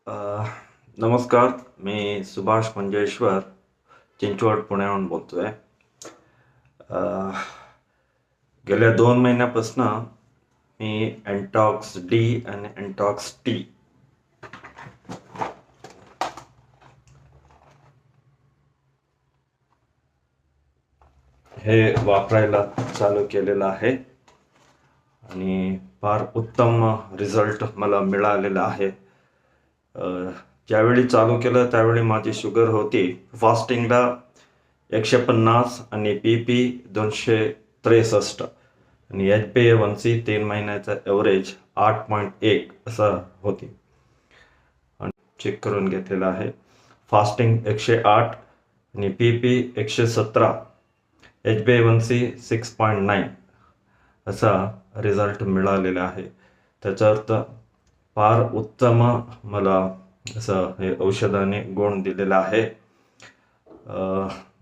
अ, नमस्कार. मी सुभाष मंजेश्वर चिंचवड पुण्याहून बोलतोय. अ, गेल्या 2 महिन्यापासनं मी एंटॉक्स डी आणि एंटॉक्स टी हे वापरायला चालू केलेलं आहे आणि फार उत्तम रिझल्ट मला मिळालेला आहे. अ, ज्यावेळी चालू केलं त्यावेळी माझी शुगर होती फास्टिंगला 150 आणि BP 263 आणि HbA1c 3 महिन्याचा एव्हरेज 8.1 असं होती. चेक करून घेतलेला आहे. फास्टिंग 108 आणि BP 117, HbA1c 6.9 असा रिझल्ट मिळालेला आहे. त्याचा अर्थ फार उत्तम मला असं हे औषधाने गुण दिलेला आहे.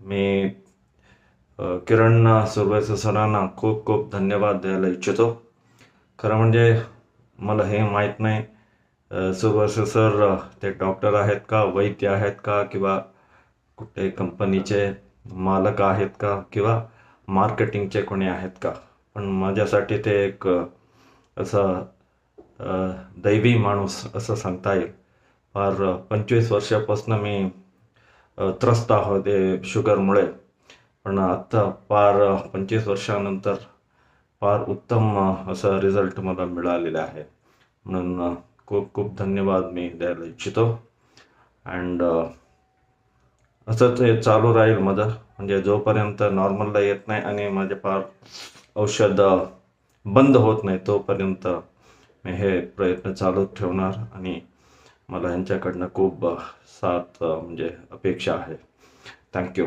मी किरण सुरवैसे सरांना खूप खूप धन्यवाद द्यायला इच्छितो. खरं म्हणजे मला हे माहीत नाही सुरवैसे सर ते डॉक्टर आहेत का, वैद्य आहेत का, किंवा कुठे कंपनीचे मालक आहेत का, किंवा मार्केटिंगचे कोणी आहेत का. पण माझ्यासाठी ते एक असं दैवी माणूस असं सांगता येईल. फार 25 वर्षापासून मी त्रस्त आहोत शुगरमुळे. पण आत्ता फार 25 वर्षानंतर फार उत्तम असा रिझल्ट मला मिळालेला आहे. म्हणून खूप खूप धन्यवाद मी द्यायला इच्छितो. अँड असंच हे चालू राहील माझं, म्हणजे जोपर्यंत नॉर्मलला येत नाही आणि माझे फार औषध बंद होत नाही तोपर्यंत मी हे प्रयत्न चालू ठेवणार. आणि मला ह्यांच्याकडनं खूप साथ म्हणजे अपेक्षा आहे. थँक्यू.